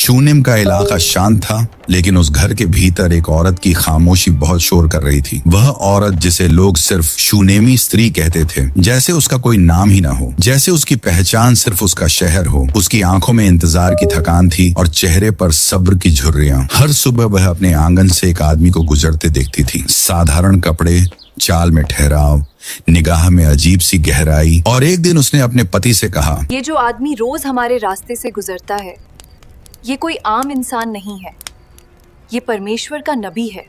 Shunem का इलाका शांत था, लेकिन उस घर के भीतर एक औरत की खामोशी बहुत शोर कर रही थी। वह औरत जिसे लोग सिर्फ शूनेमी स्त्री कहते थे, जैसे उसका कोई नाम ही ना हो, जैसे उसकी पहचान सिर्फ उसका शहर हो। उसकी आंखों में इंतजार की थकान थी और चेहरे पर सब्र की झुर्रियां। हर सुबह वह अपने आंगन से एक आदमी को गुजरते देखती थी। साधारण कपड़े, चाल में ठहराव, निगाह में अजीब सी गहराई। और एक दिन उसने अपने पति से कहा, ये जो आदमी रोज हमारे रास्ते से गुजरता है, ये कोई आम इंसान नहीं है, ये परमेश्वर का नबी है।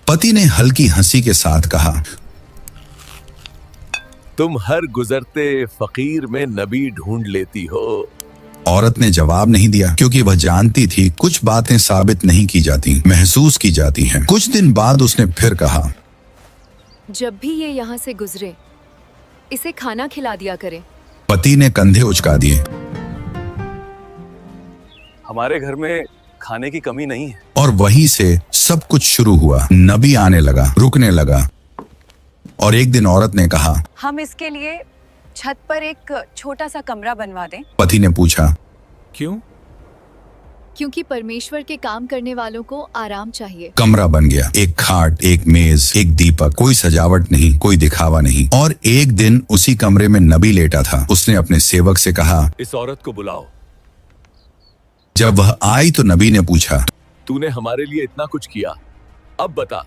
पति ने हल्की हंसी के साथ कहा, तुम हर गुजरते फकीर में नबी ढूंढ लेती हो। औरत ने जवाब नहीं दिया, क्योंकि वह जानती थी कुछ बातें साबित नहीं की जाती, महसूस की जाती हैं। कुछ दिन बाद उसने फिर कहा, जब भी ये यहाँ से गुजरे, इसे खाना खिला दिया करें। पति ने कंधे उचका दिए। हमारे घर में खाने की कमी नहीं है। और वहीं से सब कुछ शुरू हुआ। नबी आने लगा, रुकने लगा। और एक दिन औरत ने कहा, हम इसके लिए छत पर एक छोटा सा कमरा बनवा दें। पति ने पूछा, क्यों? क्योंकि परमेश्वर के काम करने वालों को आराम चाहिए। कमरा बन गया। एक खाट, एक मेज, एक दीपक, कोई सजावट नहीं, कोई दिखावा नहीं। और एक दिन उसी कमरे में नबी लेटा था। उसने अपने सेवक से कहा, इस औरत को बुलाओ। जब वह आई तो नबी ने पूछा, तूने हमारे लिए इतना कुछ किया, अब बता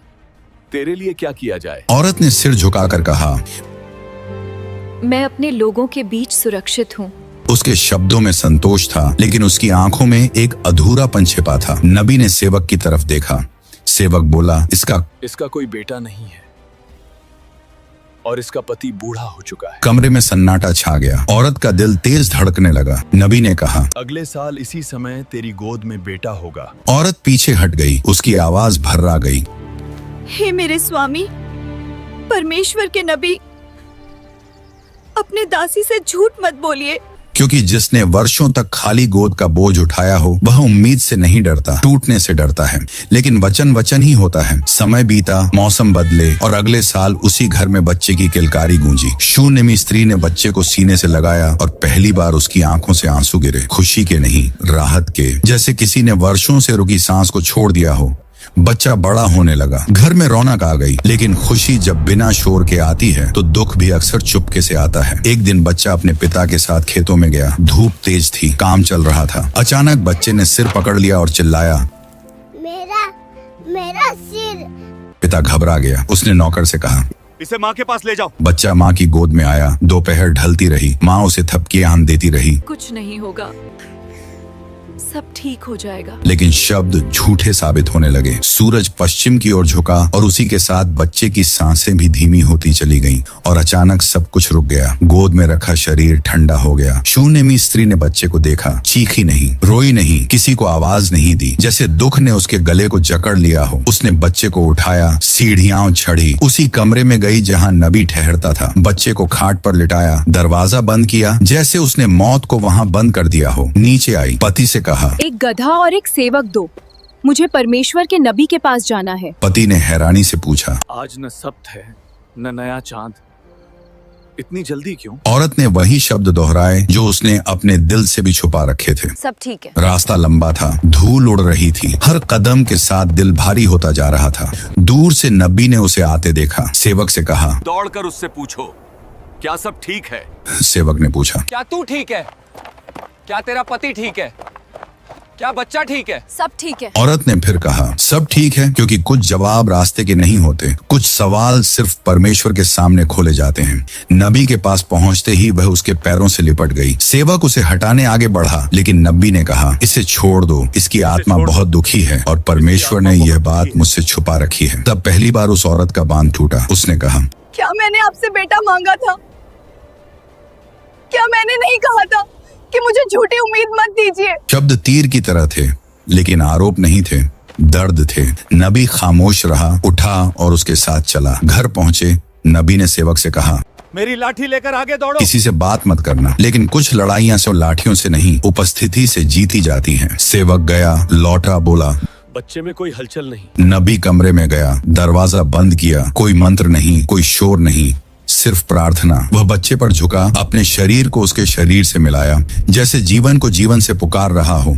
तेरे लिए क्या किया जाए। औरत ने सिर झुकाकर कहा, मैं अपने लोगों के बीच सुरक्षित हूँ। उसके शब्दों में संतोष था, लेकिन उसकी आंखों में एक अधूरापन छिपा था। नबी ने सेवक की तरफ देखा। सेवक बोला, इसका कोई बेटा नहीं है और इसका पति बूढ़ा हो चुका है। कमरे में सन्नाटा छा गया। औरत का दिल तेज धड़कने लगा। नबी ने कहा, अगले साल इसी समय तेरी गोद में बेटा होगा। औरत पीछे हट गई। उसकी आवाज भर्रा गई, हे मेरे स्वामी, परमेश्वर के नबी, अपने दासी से झूठ मत बोलिए। क्योंकि जिसने वर्षों तक खाली गोद का बोझ उठाया हो, वह उम्मीद से नहीं डरता, टूटने से डरता है। लेकिन वचन वचन ही होता है। समय बीता, मौसम बदले, और अगले साल उसी घर में बच्चे की किलकारी गूंजी। शूनेमी स्त्री ने बच्चे को सीने से लगाया और पहली बार उसकी आंखों से आंसू गिरे। खुशी के नहीं, राहत के, जैसे किसी ने वर्षों से रुकी सांस को छोड़ दिया हो। बच्चा बड़ा होने लगा। घर में रौनक आ गई। लेकिन खुशी जब बिना शोर के आती है तो दुख भी अक्सर चुपके से आता है। एक दिन बच्चा अपने पिता के साथ खेतों में गया। धूप तेज थी, काम चल रहा था। अचानक बच्चे ने सिर पकड़ लिया और चिल्लाया, मेरा सिर। पिता घबरा गया। उसने नौकर से कहा, इसे माँ के पास ले जाओ। बच्चा माँ की गोद में आया। दोपहर ढलती रही। माँ उसे थपकियां देती रही, कुछ नहीं होगा, सब ठीक हो जाएगा। लेकिन शब्द झूठे साबित होने लगे। सूरज पश्चिम की ओर झुका और उसी के साथ बच्चे की सांसें भी धीमी होती चली गईं। और अचानक सब कुछ रुक गया। गोद में रखा शरीर ठंडा हो गया। शूनेमी स्त्री ने बच्चे को देखा। चीखी नहीं, रोई नहीं, किसी को आवाज नहीं दी। जैसे दुख ने उसके गले को जकड़ लिया हो। उसने बच्चे को उठाया, सीढ़ियां चढ़ी, उसी कमरे में गई जहाँ नबी ठहरता था। बच्चे को खाट पर लिटाया, दरवाजा बंद किया, जैसे उसने मौत को वहाँ बंद कर दिया हो। नीचे आई, पति से कहा, एक गधा और एक सेवक दो, मुझे परमेश्वर के नबी के पास जाना है। पति ने हैरानी से पूछा, आज न सब्त है न नया चांद, इतनी जल्दी क्यों? औरत ने वही शब्द दोहराए जो उसने अपने दिल से भी छुपा रखे थे। सब ठीक है। रास्ता लंबा था, धूल उड़ रही थी। हर कदम के साथ दिल भारी होता जा रहा था। दूर से नबी ने उसे आते देखा। सेवक से कहा, दौड़कर उससे पूछो, क्या सब ठीक है? सेवक ने पूछा, क्या तू ठीक है? क्या तेरा पति ठीक है? क्या बच्चा ठीक है? सब ठीक है। औरत ने फिर कहा, सब ठीक है, क्योंकि कुछ जवाब रास्ते के नहीं होते। कुछ सवाल सिर्फ परमेश्वर के सामने खोले जाते हैं। नबी के पास पहुंचते ही वह उसके पैरों से लिपट गई। सेवक उसे हटाने आगे बढ़ा, लेकिन नबी ने कहा, इसे छोड़ दो, इसकी आत्मा बहुत दुखी है और परमेश्वर ने यह बात मुझसे छुपा रखी है। तब पहली बार उस औरत का बांध टूटा। उसने कहा, क्या मैंने आपसे बेटा मांगा था? क्या मैंने नहीं कहा था कि मुझे झूठी उम्मीद मत दीजिए? शब्द तीर की तरह थे, लेकिन आरोप नहीं थे, दर्द थे। नबी खामोश रहा, उठा और उसके साथ चला। घर पहुंचे, नबी ने सेवक से कहा, मेरी लाठी लेकर आगे दौड़ो। किसी से बात मत करना। लेकिन कुछ लड़ाइयां सिर्फ लाठियों से नहीं, उपस्थिति से जीती जाती हैं। सेवक गया, लौटा, बोला, बच्चे में कोई हलचल नहीं। नबी कमरे में गया, दरवाजा बंद किया। कोई मंत्र नहीं, कोई शोर नहीं, सिर्फ प्रार्थना। वह बच्चे पर झुका, अपने शरीर को उसके शरीर से मिलाया, जैसे जीवन को जीवन से पुकार रहा हो।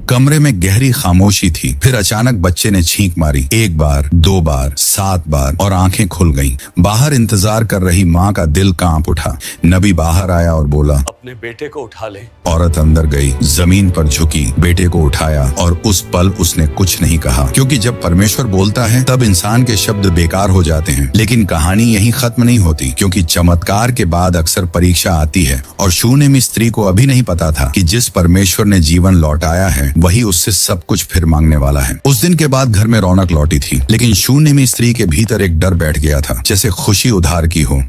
कमरे में गहरी खामोशी थी। फिर अचानक बच्चे ने छींक मारी, 1 बार, 2 बार, 7 बार, और आंखें खुल गईं। बाहर इंतजार कर रही माँ का दिल कांप उठा। नबी बाहर आया और बोला, अपने बेटे को उठा ले। औरत अंदर गई, जमीन पर झुकी, बेटे को उठाया, और उस पल उसने कुछ नहीं कहा, क्योंकि जब परमेश्वर बोलता है तब इंसान के शब्द बेकार हो जाते हैं। लेकिन कहानी यहीं खत्म नहीं होती, क्योंकि चमत्कार के बाद अक्सर परीक्षा आती है। और शूनेमी स्त्री को अभी नहीं पता था कि जिस परमेश्वर ने जीवन लौटाया है वही उससे सब कुछ फिर मांगने वाला है। उस दिन के बाद घर में रौनक लौटी थी, लेकिन शूनेमी स्त्री के भीतर एक डर बैठ गया था, जैसे खुशी उधार की हो,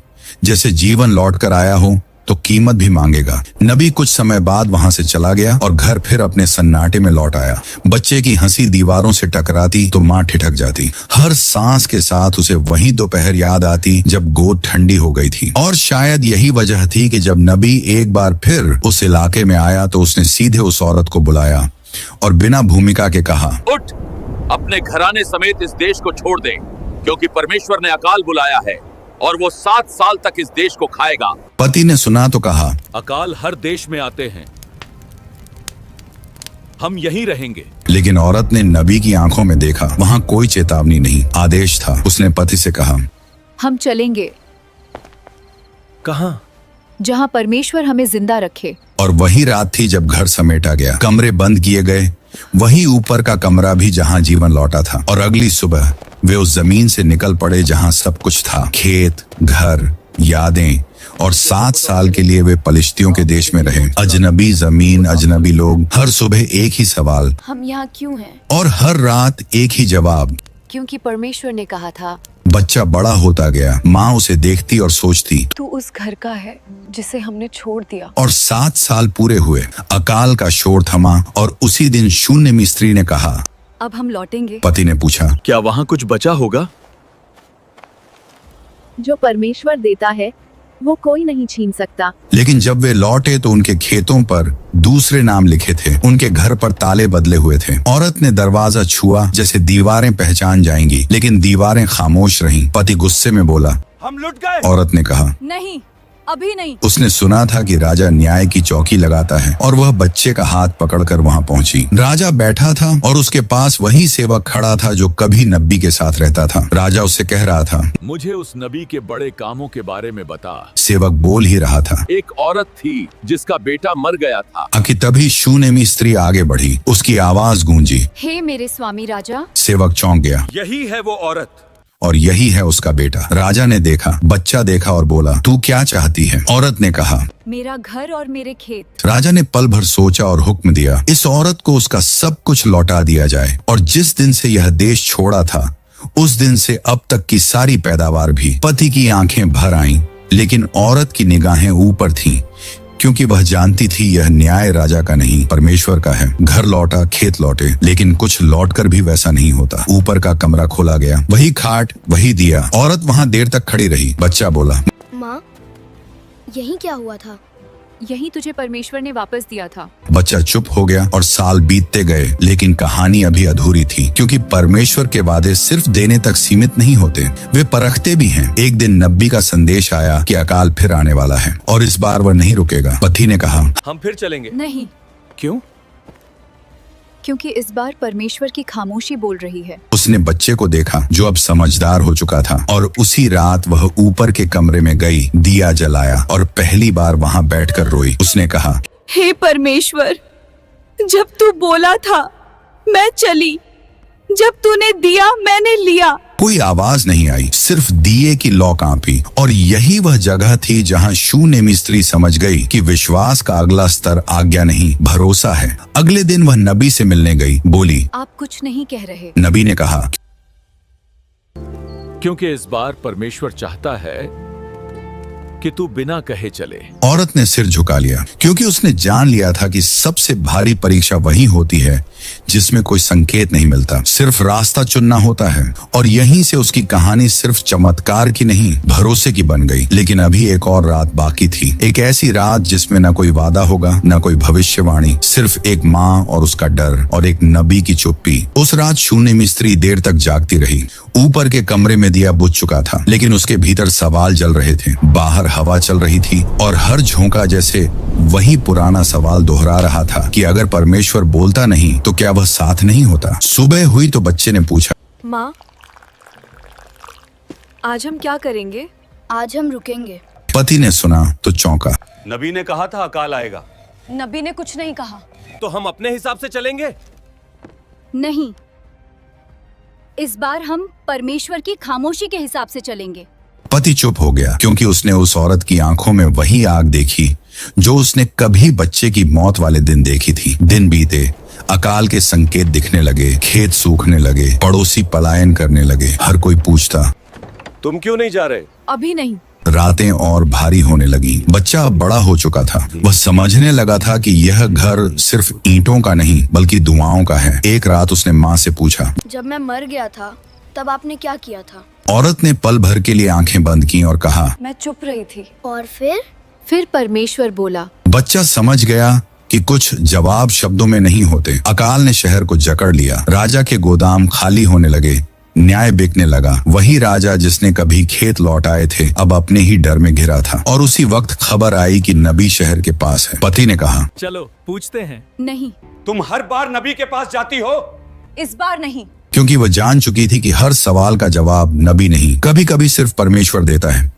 जैसे जीवन लौट कर आया हो तो कीमत भी मांगेगा। नबी कुछ समय बाद वहां से चला गया और घर फिर अपने सन्नाटे में लौट आया। बच्चे की हंसी दीवारों से टकराती तो माँ ठिठक जाती। हर सांस के साथ उसे वही दोपहर याद आती जब गोद ठंडी हो गई थी। और शायद यही वजह थी कि जब नबी एक बार फिर उस इलाके में आया तो उसने सीधे उस औरत को बुलाया और बिना भूमिका के कहा, उठ, अपने घराने समेत इस देश को छोड़ दे, क्योंकि परमेश्वर ने अकाल बुलाया है और वो 7 साल तक इस देश को खाएगा। पति ने सुना तो कहा, अकाल हर देश में आते हैं, हम यहीं रहेंगे। लेकिन औरत ने नबी की आंखों में देखा, वहां कोई चेतावनी नहीं, आदेश था। उसने पति से कहा, हम चलेंगे कहां? जहां परमेश्वर हमें जिंदा रखे। और वही रात थी जब घर समेटा गया, कमरे बंद किए गए, वही ऊपर का कमरा भी जहां जीवन लौटा था। और अगली सुबह वे उस जमीन से निकल पड़े जहां सब कुछ था, खेत, घर, यादें। और 7 साल के लिए वे पलिश्तियों के देश में रहे। अजनबी जमीन, अजनबी लोग। हर सुबह एक ही सवाल हम यहाँ क्यों हैं? और हर रात एक ही जवाब, क्योंकि परमेश्वर ने कहा था। बच्चा बड़ा होता गया। माँ उसे देखती और सोचती, तू उस घर का है जिसे हमने छोड़ दिया। और 7 साल पूरे हुए। अकाल का शोर थमा और उसी दिन शून्यमी स्त्री ने कहा, अब हम लौटेंगे। पति ने पूछा, क्या वहां कुछ बचा होगा? जो परमेश्वर देता है वो कोई नहीं छीन सकता। लेकिन जब वे लौटे तो उनके खेतों पर दूसरे नाम लिखे थे, उनके घर पर ताले बदले हुए थे। औरत ने दरवाजा छुआ जैसे दीवारें पहचान जाएंगी, लेकिन दीवारें खामोश रहीं। पति गुस्से में बोला, हम लुट गए। औरत ने कहा, नहीं, अभी नहीं। उसने सुना था कि राजा न्याय की चौकी लगाता है और वह बच्चे का हाथ पकड़कर वहां पहुंची। राजा बैठा था और उसके पास वही सेवक खड़ा था जो कभी नबी के साथ रहता था। राजा उससे कह रहा था, मुझे उस नबी के बड़े कामों के बारे में बता। सेवक बोल ही रहा था। एक औरत थी जिसका बेटा मर गया था। कि तभी शूनेमी स्त्री आगे बढ़ी, उसकी आवाज गूंजी, हे मेरे स्वामी राजा। सेवक चौंक गया, यही है वो औरत और यही है उसका बेटा। राजा ने देखा, बच्चा देखा और बोला, तू क्या चाहती है? औरत ने कहा, मेरा घर और मेरे खेत। राजा ने पल भर सोचा और हुक्म दिया, इस औरत को उसका सब कुछ लौटा दिया जाए। और जिस दिन से यह देश छोड़ा था उस दिन से अब तक की सारी पैदावार भी। पति की आंखें भर आईं, लेकिन औरत की निगाहें ऊपर थीं, क्योंकि वह जानती थी यह न्याय राजा का नहीं परमेश्वर का है। घर लौटा, खेत लौटे, लेकिन कुछ लौटकर भी वैसा नहीं होता। ऊपर का कमरा खोला गया, वही खाट, वही दिया। औरत वहां देर तक खड़ी रही। बच्चा बोला, माँ, यही क्या हुआ था? यही तुझे परमेश्वर ने वापस दिया था। बच्चा चुप हो गया और साल बीतते गए, लेकिन कहानी अभी अधूरी थी, क्योंकि परमेश्वर के वादे सिर्फ देने तक सीमित नहीं होते, वे परखते भी हैं। एक दिन नबी का संदेश आया कि अकाल फिर आने वाला है और इस बार वह नहीं रुकेगा। पति ने कहा, हम फिर चलेंगे। नहीं, क्यों? क्योंकि इस बार परमेश्वर की खामोशी बोल रही है। उसने बच्चे को देखा जो अब समझदार हो चुका था, और उसी रात वह ऊपर के कमरे में गई, दिया जलाया और पहली बार वहां बैठकर रोई। उसने कहा, हे परमेश्वर, जब तू बोला था मैं चली, जब तूने दिया मैंने लिया। कोई आवाज नहीं आई, सिर्फ दिए की लौ कांपी। और यही वह जगह थी जहां शूनेमी स्त्री समझ गई कि विश्वास का अगला स्तर आज्ञा नहीं, भरोसा है। अगले दिन वह नबी से मिलने गई। बोली, आप कुछ नहीं कह रहे। नबी ने कहा, क्योंकि इस बार परमेश्वर चाहता है कि तू बिना कहे चले। औरत ने सिर झुका लिया, क्योंकि उसने जान लिया था कि सबसे भारी परीक्षा वही होती है जिसमें कोई संकेत नहीं मिलता, सिर्फ रास्ता चुनना होता है। और यहीं से उसकी कहानी सिर्फ चमत्कार की नहीं, भरोसे की बन गई। लेकिन अभी एक और रात बाकी थी, एक ऐसी रात जिसमें न कोई वादा होगा, न कोई भविष्यवाणी, सिर्फ एक माँ और उसका डर और एक नबी की चुप्पी। उस रात शूनेमी स्त्री देर तक जागती रही। ऊपर के कमरे में दिया बुझ चुका था, लेकिन उसके भीतर सवाल जल रहे थे। बाहर हवा चल रही थी और हर झोंका जैसे वही पुराना सवाल दोहरा रहा था कि अगर परमेश्वर बोलता नहीं तो क्या वह साथ नहीं होता। सुबह हुई तो बच्चे ने पूछा, माँ, आज हम क्या करेंगे? आज हम रुकेंगे। पति ने सुना तो चौंका। नबी ने कहा था अकाल आएगा, नबी ने कुछ नहीं कहा। तो हम अपने हिसाब से चलेंगे। नहीं, इस बार हम परमेश्वर की खामोशी के हिसाब से चलेंगे। पति चुप हो गया क्योंकि उसने उस औरत की आंखों में वही आग देखी जो उसने कभी बच्चे की मौत वाले दिन देखी थी। दिन बीते, अकाल के संकेत दिखने लगे, खेत सूखने लगे, पड़ोसी पलायन करने लगे, हर कोई पूछता, तुम क्यों नहीं जा रहे? अभी नहीं। रातें और भारी होने लगी। बच्चा अब बड़ा हो चुका था। वह समझने लगा था कि यह घर सिर्फ ईंटों का नहीं बल्कि दुआओं का है। एक रात उसने माँ से पूछा, जब मैं मर गया था तब आपने क्या किया था? औरत ने पल भर के लिए आंखें बंद की और कहा, मैं चुप रही थी। और फिर परमेश्वर बोला। बच्चा समझ गया कि कुछ जवाब शब्दों में नहीं होते। अकाल ने शहर को जकड़ लिया। राजा के गोदाम खाली होने लगे, न्याय बिकने लगा। वही राजा जिसने कभी खेत लौट आए थे अब अपने ही डर में घिरा था। और उसी वक्त खबर आई कि नबी शहर के पास है। पति ने कहा, चलो पूछते हैं। नहीं, तुम हर बार नबी के पास जाती हो। इस बार नहीं। क्योंकि वह जान चुकी थी कि हर सवाल का जवाब नबी नहीं, कभी कभी सिर्फ परमेश्वर देता है।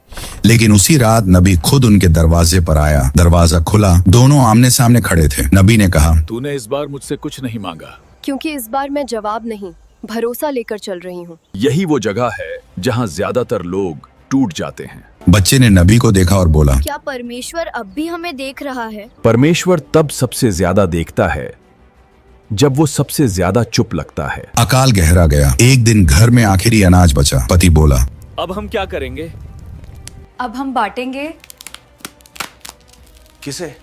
लेकिन उसी रात नबी खुद उनके दरवाजे पर आया। दरवाजा खुला, दोनों आमने सामने खड़े थे। नबी ने कहा, तूने इस बार मुझसे कुछ नहीं मांगा, क्योंकि इस बार मैं जवाब नहीं, भरोसा लेकर चल रही हूँ। यही वो जगह है जहाँ ज्यादातर लोग टूट जाते हैं। बच्चे ने नबी को देखा और बोला, क्या परमेश्वर अब भी हमें देख रहा है? परमेश्वर तब सबसे ज्यादा देखता है जब वो सबसे ज्यादा चुप लगता है। अकाल गहरा गया। एक दिन घर में आखिरी अनाज बचा। पति बोला, अब हम क्या करेंगे? अब हम बांटेंगे किसे?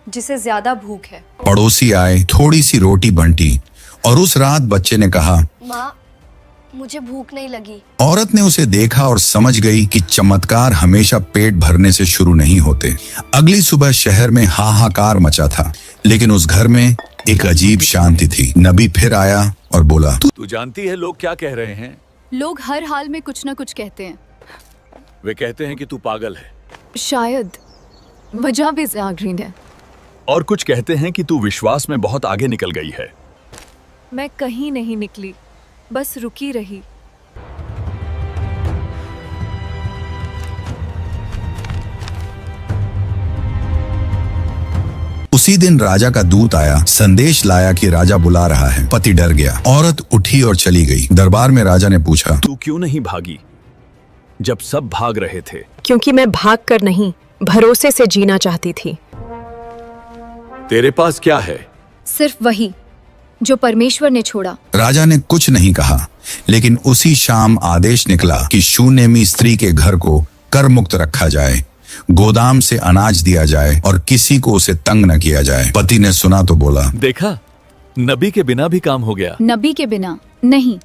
जिसे ज्यादा भूख है। पड़ोसी आए, थोड़ी सी रोटी बंटी और उस रात बच्चे ने कहा, माँ, मुझे भूख नहीं लगी। औरत ने उसे देखा और समझ गई कि चमत्कार हमेशा पेट भरने से शुरू नहीं होते। अगली सुबह शहर में हाहाकार मचा था, लेकिन उस घर में एक अजीब शांति थी। नबी फिर आया और बोला, तू जानती है लोग क्या कह रहे हैं? लोग हर हाल में कुछ न कुछ कहते हैं। वे कहते हैं कि तू पागल है, शायद वजह भी जागरीन है। और कुछ कहते हैं कि तू विश्वास में बहुत आगे निकल गई है। मैं कहीं नहीं निकली, बस रुकी रही। उसी दिन राजा का दूत आया, संदेश लाया कि राजा बुला रहा है। पति डर गया। औरत उठी और चली गई। दरबार में राजा ने पूछा, तू क्यों नहीं भागी जब सब भाग रहे थे? क्योंकि मैं भाग कर नहीं, भरोसे से जीना चाहती थी। तेरे पास क्या है? सिर्फ वही जो परमेश्वर ने छोड़ा। राजा ने कुछ नहीं कहा, लेकिन उसी शाम आदेश निकला कि शूनेमी स्त्री के घर को कर मुक्त रखा जाए, गोदाम से अनाज दिया जाए और किसी को उसे तंग न किया जाए। पति ने सुना तो बोला, देखा, नबी के बिना भी काम हो गया। नबी के बिना नहीं,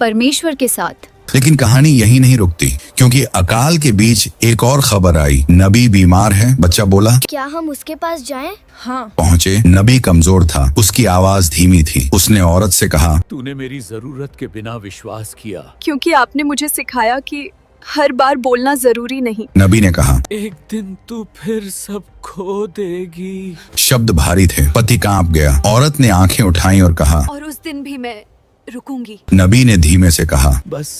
परमेश्वर के साथ। लेकिन कहानी यही नहीं रुकती, क्योंकि अकाल के बीच एक और खबर आई। नबी बीमार है। बच्चा बोला, क्या हम उसके पास जाएं? हाँ। पहुंचे। नबी कमजोर था, उसकी आवाज धीमी थी। उसने औरत से कहा, तूने मेरी जरूरत के बिना विश्वास किया। क्योंकि आपने मुझे सिखाया कि हर बार बोलना जरूरी नहीं। नबी ने कहा, एक दिन तू फिर सब खो देगी। शब्द भारी थे। पति कांप गया। औरत ने आंखें उठाई और कहा, और उस दिन भी मैं रुकूंगी। नबी ने धीमे से कहा, बस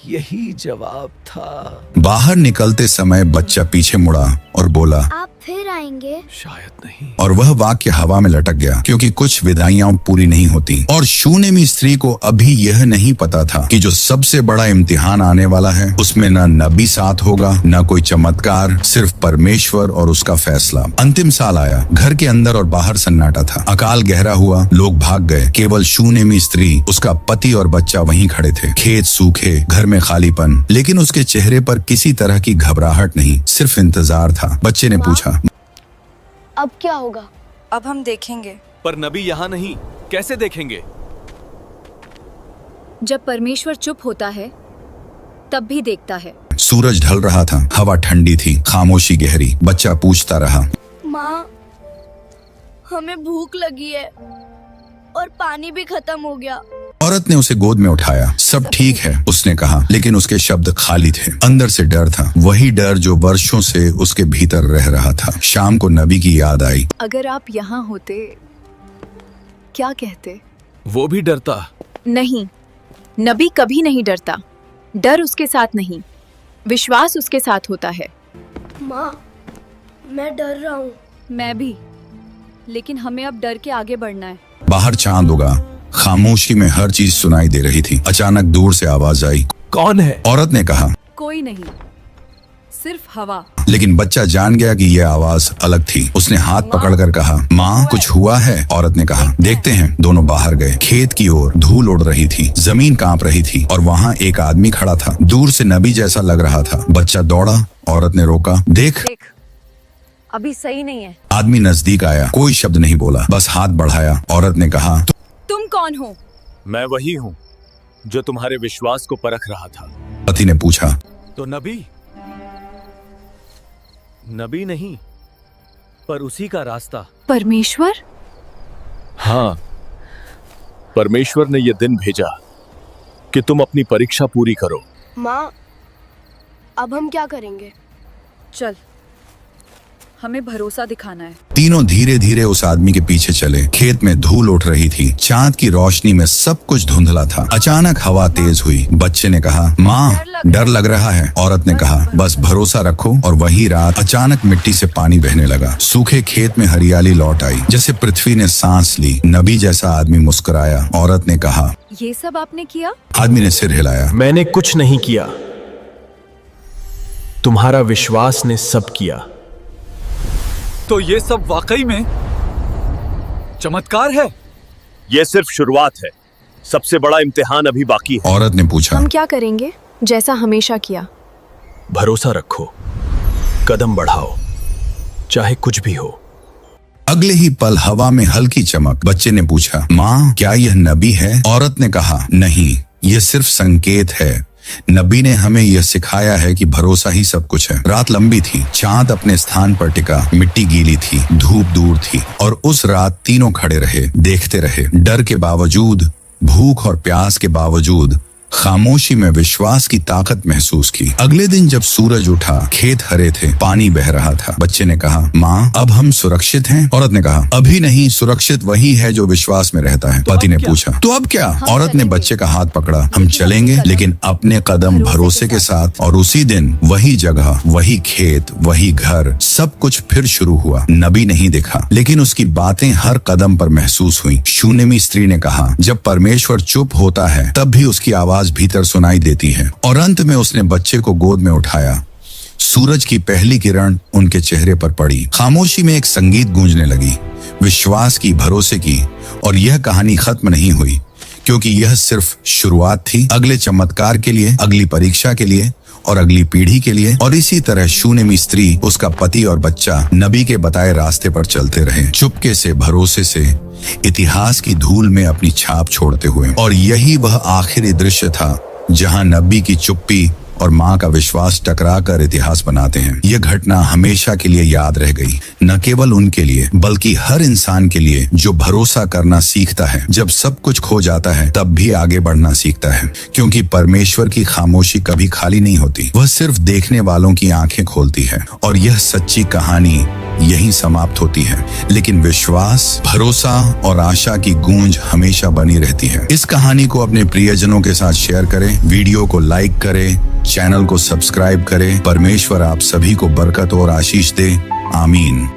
यही जवाब था। बाहर निकलते समय बच्चा पीछे मुड़ा और बोला, आप फिर आएंगे? शायद नहीं। और वह वाक्य हवा में लटक गया, क्योंकि कुछ विदाइयां पूरी नहीं होती। और शूनेमी स्त्री को अभी यह नहीं पता था कि जो सबसे बड़ा इम्तिहान आने वाला है उसमें न नबी साथ होगा, न कोई चमत्कार, सिर्फ परमेश्वर और उसका फैसला। अंतिम साल आया। घर के अंदर और बाहर सन्नाटा था। अकाल गहरा हुआ, लोग भाग गए। केवल शूनेमी स्त्री, उसका पति और बच्चा वहीं खड़े थे। खेत सूखे, घर में खालीपन, लेकिन उसके चेहरे पर किसी तरह की घबराहट नहीं, सिर्फ इंतजार था। बच्चे ने पूछा, अब क्या होगा? अब हम देखेंगे। पर नबी यहाँ नहीं, कैसे देखेंगे? जब परमेश्वर चुप होता है तब भी देखता है। सूरज ढल रहा था। हवा ठंडी थी, खामोशी गहरी। बच्चा पूछता रहा, माँ, हमें भूख लगी है और पानी भी खत्म हो गया। औरत ने उसे गोद में उठाया। सब ठीक है उसने कहा, लेकिन उसके शब्द खाली थे। अंदर से डर था, वही डर जो वर्षों से उसके भीतर रह रहा था। शाम को नबी की याद आई। अगर आप यहाँ होते क्या कहते? वो भी डरता? नहीं, नबी कभी नहीं डरता। डर उसके साथ नहीं, विश्वास उसके साथ होता है। माँ, मैं डर रहा हूँ। मैं भी, लेकिन हमें अब डर के आगे बढ़ना है। बाहर चांद उगा, खामोशी में हर चीज सुनाई दे रही थी। अचानक दूर से आवाज आई। कौन है? औरत ने कहा। कोई नहीं, सिर्फ हवा। लेकिन बच्चा जान गया कि यह आवाज अलग थी। उसने हाथ पकड़कर कहा, माँ कुछ हुआ है? औरत ने कहा, देखते हैं। दोनों बाहर गए। खेत की ओर धूल उड़ रही थी, जमीन कांप रही थी और वहाँ एक आदमी खड़ा था। दूर से नबी जैसा लग रहा था। बच्चा दौड़ा। औरत ने रोका। देख, अभी सही नहीं है। आदमी नजदीक आया। कोई शब्द नहीं बोला, बस हाथ बढ़ाया। औरत ने कहा, तुम कौन हो? मैं वही हूँ जो तुम्हारे विश्वास को परख रहा था। पति ने पूछा, तो नबी? नबी नहीं, पर उसी का रास्ता। परमेश्वर? हाँ, परमेश्वर ने यह दिन भेजा कि तुम अपनी परीक्षा पूरी करो। माँ, अब हम क्या करेंगे? चल, हमें भरोसा दिखाना है। तीनों धीरे धीरे उस आदमी के पीछे चले। खेत में धूल उठ रही थी। चांद की रोशनी में सब कुछ धुंधला था। अचानक हवा तेज हुई। बच्चे ने कहा, माँ डर लग रहा है। औरत ने कहा, बस भरोसा रखो। और वही रात अचानक मिट्टी से पानी बहने लगा। सूखे खेत में हरियाली लौट आई, जैसे पृथ्वी ने सांस ली। नबी जैसा आदमी मुस्कुराया। औरत ने कहा, ये सब आपने किया? आदमी ने सिर हिलाया। मैंने कुछ नहीं किया, तुम्हारा विश्वास ने सब किया। तो ये सब वाकई में चमत्कार है? यह सिर्फ शुरुआत है, सबसे बड़ा इम्तिहान अभी बाकी है। औरत ने पूछा, हम क्या करेंगे? जैसा हमेशा किया। भरोसा रखो, कदम बढ़ाओ, चाहे कुछ भी हो। अगले ही पल हवा में हल्की चमक। बच्चे ने पूछा, माँ क्या यह नबी है? औरत ने कहा, नहीं, यह सिर्फ संकेत है। नबी ने हमें यह सिखाया है कि भरोसा ही सब कुछ है। रात लंबी थी। चांद अपने स्थान पर टिका। मिट्टी गीली थी, धूप दूर थी। और उस रात तीनों खड़े रहे, देखते रहे। डर के बावजूद, भूख और प्यास के बावजूद, खामोशी में विश्वास की ताकत महसूस की। अगले दिन जब सूरज उठा, खेत हरे थे, पानी बह रहा था। बच्चे ने कहा, माँ अब हम सुरक्षित हैं? औरत ने कहा, अभी नहीं, सुरक्षित वही है जो विश्वास में रहता है। पति ने पूछा, तो अब क्या? औरत ने बच्चे का हाथ पकड़ा। हम चलेंगे, लेकिन अपने कदम भरोसे के साथ। और उसी दिन वही जगह, वही खेत, वही घर, सब कुछ फिर शुरू हुआ। नबी नहीं दिखा, लेकिन उसकी बातें हर कदम पर महसूस हुई। शूनेमी स्त्री ने कहा, जब परमेश्वर चुप होता है तब भी उसकी आवाज भीतर सुनाई देती है। और अंत में उसने बच्चे को गोद में उठाया। सूरज की पहली किरण उनके चेहरे पर पड़ी। खामोशी में एक संगीत गूंजने लगी, विश्वास की, भरोसे की। और यह कहानी खत्म नहीं हुई, क्योंकि यह सिर्फ शुरुआत थी। अगले चमत्कार के लिए, अगली परीक्षा के लिए और अगली पीढ़ी के लिए। और इसी तरह शूनेमी स्त्री, उसका पति और बच्चा नबी के बताए रास्ते पर चलते रहे, चुपके से, भरोसे से, इतिहास की धूल में अपनी छाप छोड़ते हुए। और यही वह आखिरी दृश्य था जहां नबी की चुप्पी और माँ का विश्वास टकरा कर इतिहास बनाते हैं। यह घटना हमेशा के लिए याद रह गई, न केवल उनके लिए बल्कि हर इंसान के लिए जो भरोसा करना सीखता है। जब सब कुछ खो जाता है तब भी आगे बढ़ना सीखता है, क्योंकि परमेश्वर की खामोशी कभी खाली नहीं होती। वह सिर्फ देखने वालों की आंखें खोलती है। और यह सच्ची कहानी यहीं समाप्त होती है, लेकिन विश्वास, भरोसा और आशा की गूंज हमेशा बनी रहती है। इस कहानी को अपने प्रियजनों के साथ शेयर करें, वीडियो को लाइक करें, चैनल को सब्सक्राइब करें। परमेश्वर आप सभी को बरकत और आशीष दे। आमीन।